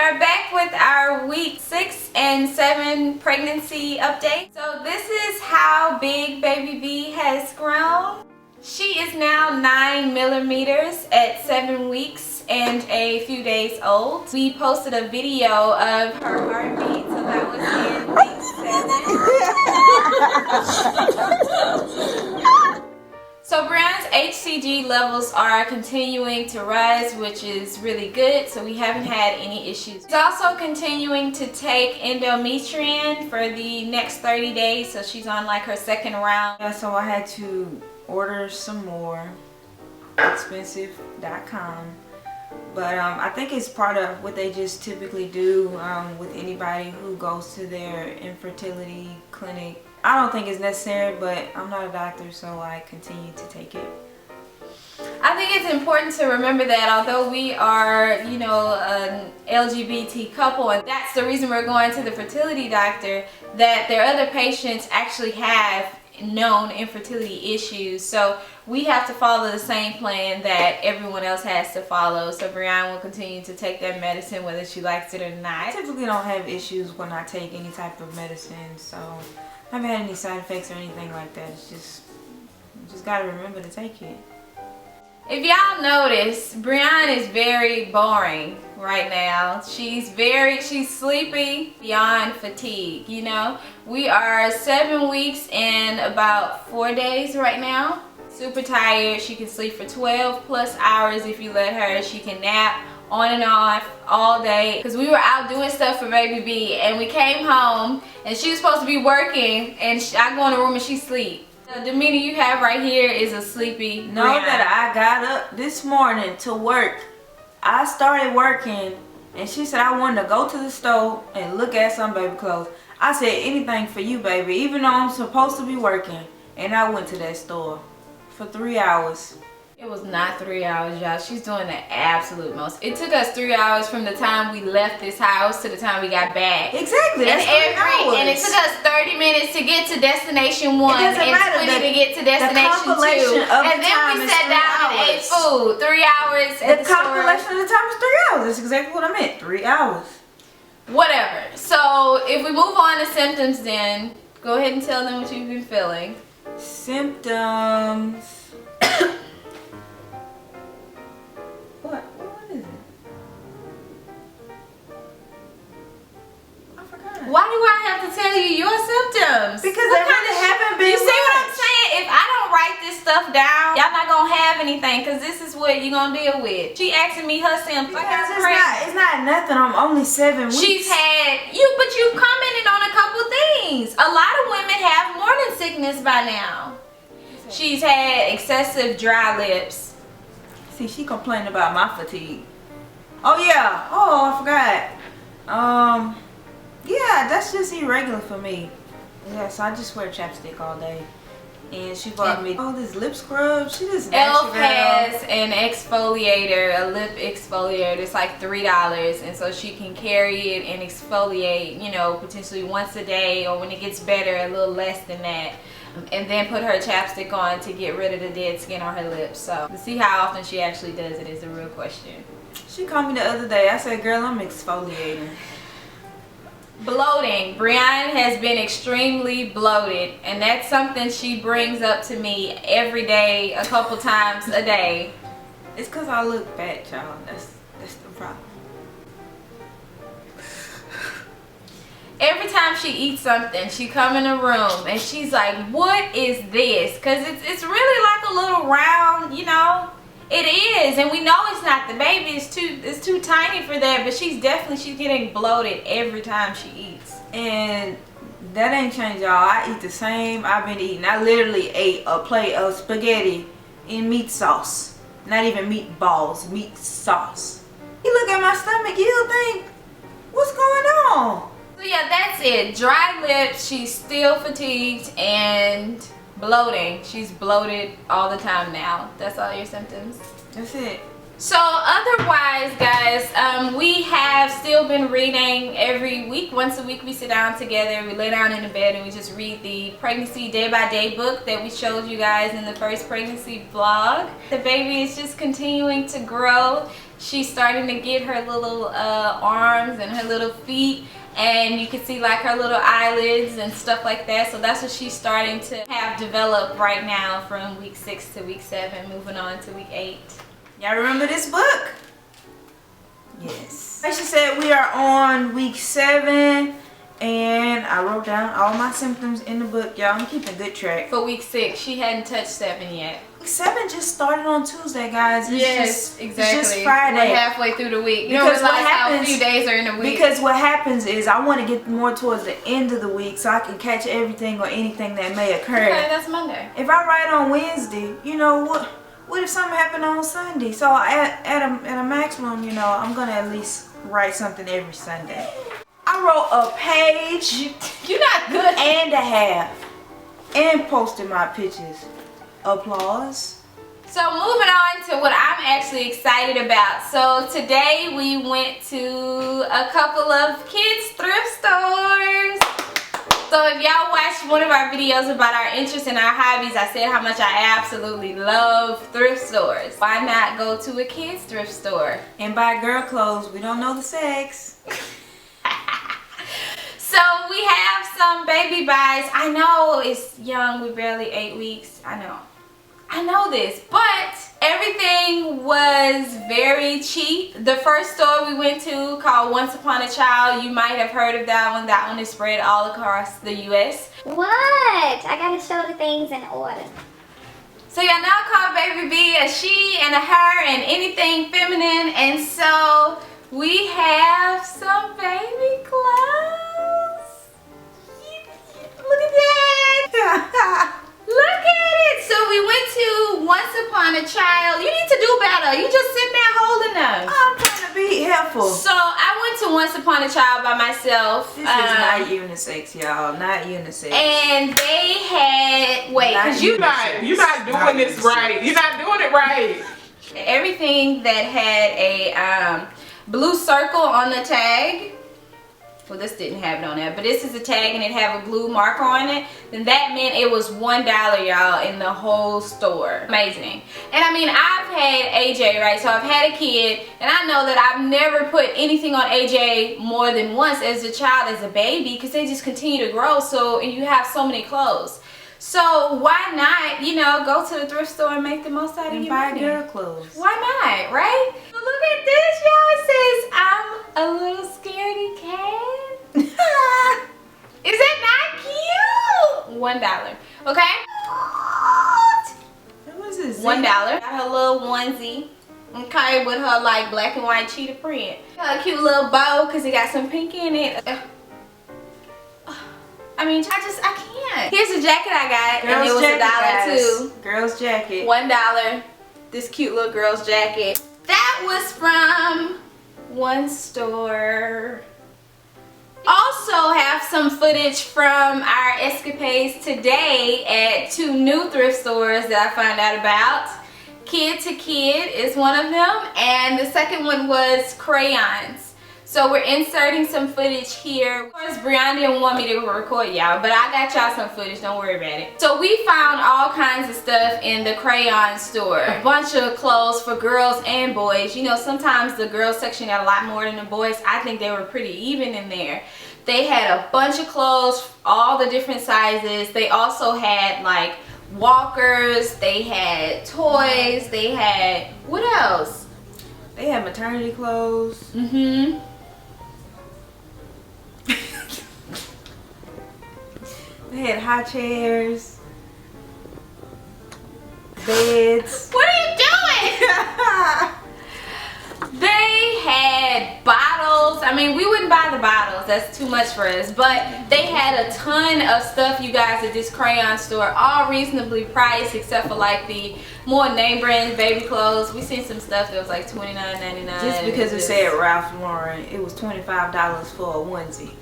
are back with our week 6 and 7 pregnancy update. So this is how big baby B has grown. She is now 9 millimeters at 7 weeks and a few days old. We posted a video of her heartbeat, so that was in week 7. So Brianna's HCG levels are continuing to rise, which is really good, so we haven't had any issues. She's also continuing to take endometrium for the next 30 days, so she's on like her second round. Yeah, so I had to order some more, expensive.com. But I think it's part of what they just typically do with anybody who goes to their infertility clinic. I don't think it's necessary, but I'm not a doctor, so I continue to take it. I think it's important to remember that although we are, you know, an LGBT couple, and that's the reason we're going to the fertility doctor, that their other patients actually have known infertility issues. So we have to follow the same plan that everyone else has to follow. So Brianna will continue to take that medicine whether she likes it or not. I typically don't have issues when I take any type of medicine, so I haven't had any side effects or anything like that. It's just, you just gotta remember to take it. If y'all notice, Brianna is very boring right now. She's sleepy beyond fatigue, you know. We are 7 weeks and about 4 days right now. Super tired. She can sleep for 12 plus hours if you let her. She can nap on and off all day, because we were out doing stuff for baby B, and we came home and she was supposed to be working, and I go in the room and she sleep. The demeanor you have right here is a sleepy Know Brianna. that I got up this morning to work. I started working and she said I wanted to go to the store and look at some baby clothes. I said anything for you, baby, even though I'm supposed to be working. And I went to that store for 3 hours. It was not 3 hours, y'all. She's doing the absolute most. It took us 3 hours from the time we left this house to the time we got back. Exactly. That's 3 hours. And it took us 30 minutes to get to destination 1 and 20 to get to destination 2. And then we sat down and ate food. 3 hours at the store. The compilation of the time is 3 hours. That's exactly what I meant. 3 hours. Whatever. So if we move on to symptoms, then go ahead and tell them what you've been feeling. Symptoms. What is it? I forgot. Why do I have to tell you your symptoms? Because they really haven't been. You see what I'm saying? If I don't write this stuff down, y'all not gonna have anything, because this is what you're gonna deal with. She asking me her symptoms. Because it's not nothing. I'm only 7 weeks. She's had but you commented on a couple things. A lot of women have morning sickness by now. She's had excessive dry lips. See, she complained about my fatigue. Oh yeah. Oh, I forgot. Yeah, that's just irregular for me. Yeah, so I just wear chapstick all day. And she bought me this lip scrub. She just Elf has an exfoliator, a lip exfoliator. It's like $3, and so she can carry it and exfoliate, you know, potentially once a day, or when it gets better, a little less than that. And then put her chapstick on to get rid of the dead skin on her lips. So to see how often she actually does it is the real question. She called me the other day. I said, girl, I'm exfoliating. Bloating. Brianna has been extremely bloated, and that's something she brings up to me every day, a couple times a day. It's because I look fat, y'all. That's the problem. Every time she eats something, she come in the room and she's like, what is this? Because it's really like a little round, you know. It is, and we know it's not the baby. It's too tiny for that, but she's getting bloated every time she eats. And that ain't changed, y'all. I eat the same I've been eating. I literally ate a plate of spaghetti in meat sauce. Not even meatballs, meat sauce. You look at my stomach, you'll think, what's going on? So yeah, that's it. Dry lips, she's still fatigued, and bloating. She's bloated all the time now. That's all your symptoms? That's it. So otherwise, guys, we have still been reading every week. Once a week we sit down together, we lay down in the bed and we just read the pregnancy day by day book that we showed you guys in the first pregnancy vlog. The baby is just continuing to grow. She's starting to get her little arms and her little feet, and you can see like her little eyelids and stuff like that. So that's what she's starting to have developed right now from week 6 to week 7, moving on to week 8. Y'all remember this book? Yes. Like she said, we are on week 7, and I wrote down all my symptoms in the book. Y'all, I'm keeping good track. For week 6, she hadn't touched 7 yet. Week 7 just started on Tuesday, guys. Yes, exactly. It's just Friday. We're halfway through the week. You Because don't what realize how happens, few days are in the week. Because what happens is I want to get more towards the end of the week so I can catch everything or anything that may occur. Okay, that's Monday. If I write on Wednesday, you know what? What if something happened on Sunday? So at a maximum, you know, I'm gonna at least write something every Sunday. I wrote a page. You're not good. And a half, and posted my pictures. Applause. So moving on to what I'm actually excited about. So today we went to a couple of kids thrift stores. So if y'all watched one of our videos about our interests and our hobbies, I said how much I absolutely love thrift stores. Why not go to a kids thrift store? And buy girl clothes. We don't know the sex. So we have some baby buys. I know it's young, we're barely 8 weeks. I know this, but everything was very cheap. The first store we went to called Once Upon a Child, you might have heard of that one. That one is spread all across the US. What? I gotta show the things in order. So y'all know I call baby B a she and a her and anything feminine, and so we have some baby clothes. Look at that. Look at it. So we went to Once Upon a Child. You need to do better. You just sitting there holding them. I'm trying to be helpful. So I went to Once Upon a Child by myself. This is not unisex, y'all. Not unisex. And they had because you're not doing this right. You're not doing it right. Everything that had a blue circle on the tag. Well, this didn't have it on there, but this is a tag and it have a blue marker on it. Then that meant it was $1, y'all, in the whole store. Amazing. And I mean, I've had AJ, right? So I've had a kid, and I know that I've never put anything on AJ more than once as a child, as a baby, because they just continue to grow. So, and you have so many clothes. So why not, you know, go to the thrift store and make the most out of your buy money? girl clothes. Why not, right? So look at this, y'all. It says, I'm a little scaredy cat. Is that not cute? $1. Okay? What is this? $1. Got her little onesie. Okay, with her like black and white cheetah print. Got a cute little bow because it got some pink in it. I mean, I can't. Here's a jacket I got, and it was $1 too. Girl's jacket. $1. This cute little girl's jacket. That was from one store. Also have some footage from our escapades today at 2 new thrift stores that I found out about. Kid to Kid is one of them, and the second one was crayons. So we're inserting some footage here. Of course, Brianna didn't want me to record y'all, but I got y'all some footage, don't worry about it. So we found all kinds of stuff in the crayon store. A bunch of clothes for girls and boys. You know, sometimes the girls section got a lot more than the boys. I think they were pretty even in there. They had a bunch of clothes, all the different sizes. They also had like walkers, they had toys, they had, what else? They had maternity clothes. Mm-hmm. They had high chairs, beds. What are you doing? They had bottles. I mean, we wouldn't buy the bottles. That's too much for us. But they had a ton of stuff, you guys, at this crayon store. All reasonably priced except for like the more name brand baby clothes. We seen some stuff that was like $29.99. Just because it said Ralph Lauren, it was $25 for a onesie.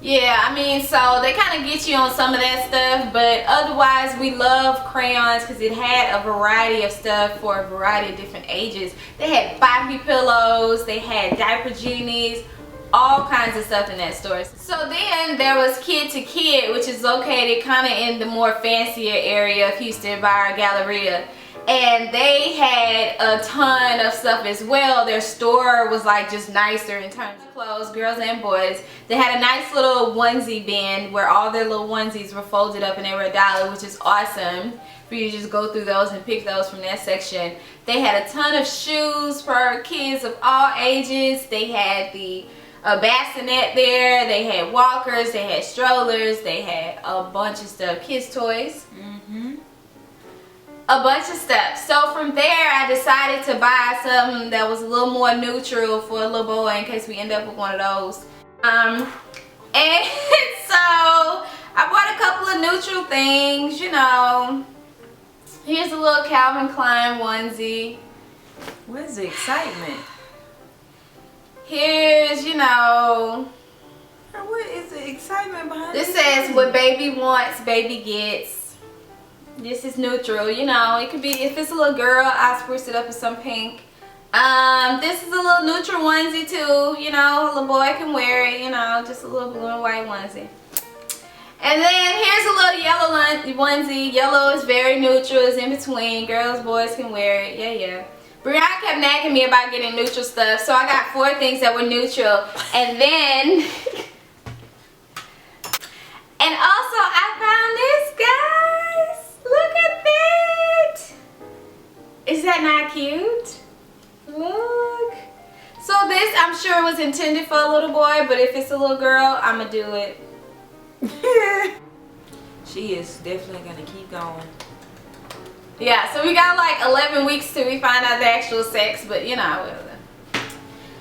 Yeah, I mean, so they kind of get you on some of that stuff, but otherwise we love crayons because it had a variety of stuff for a variety of different ages. They had Bobby pillows, they had diaper genies, all kinds of stuff in that store. So then there was Kid to Kid, which is located kind of in the more fancier area of Houston by our Galleria. And they had a ton of stuff as well. Their store was like just nicer in terms of clothes, girls and boys. They had a nice little onesie bin where all their little onesies were folded up and they were $1, which is awesome for you to just go through those and pick those from that section. They had a ton of shoes for kids of all ages. They had the bassinet there. They had walkers. They had strollers. They had a bunch of stuff. Kids' toys. A bunch of stuff. So from there I decided to buy something that was a little more neutral for a little boy in case we end up with one of those. And so I bought a couple of neutral things, you know. Here's a little Calvin Klein onesie. Where's the excitement? Here's, you know, What is the excitement behind this says what baby wants, baby gets. This is neutral, you know. It could be, if it's a little girl, I'll spruce it up with some pink. This is a little neutral onesie too, you know. A little boy can wear it, you know, just a little blue and white onesie. And then here's a little yellow onesie. Yellow is very neutral, it's in between. Girls, boys can wear it, yeah. Brianna kept nagging me about getting neutral stuff, so I got 4 things that were neutral. And then, and also I found this, guys. Look at that! Is that not cute? Look. So this, I'm sure was intended for a little boy, but if it's a little girl, I'ma do it. She is definitely gonna keep going. Yeah, so we got like 11 weeks till we find out the actual sex, but you know,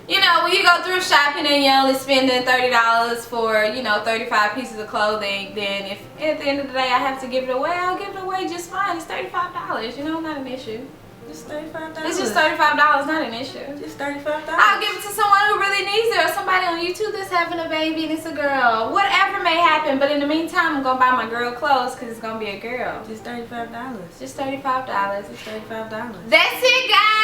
you know, when you go thrift shopping and you're only spending $30 for, you know, 35 pieces of clothing, then if at the end of the day I have to give it away, I'll give it away just fine. It's $35, you know, not an issue. Just $35. It's just $35, not an issue. Just $35. I'll give it to someone who really needs it, or somebody on YouTube that's having a baby and it's a girl. Whatever may happen, but in the meantime, I'm gonna buy my girl clothes because it's gonna be a girl. Just $35. Just $35. Just $35. That's it, guys.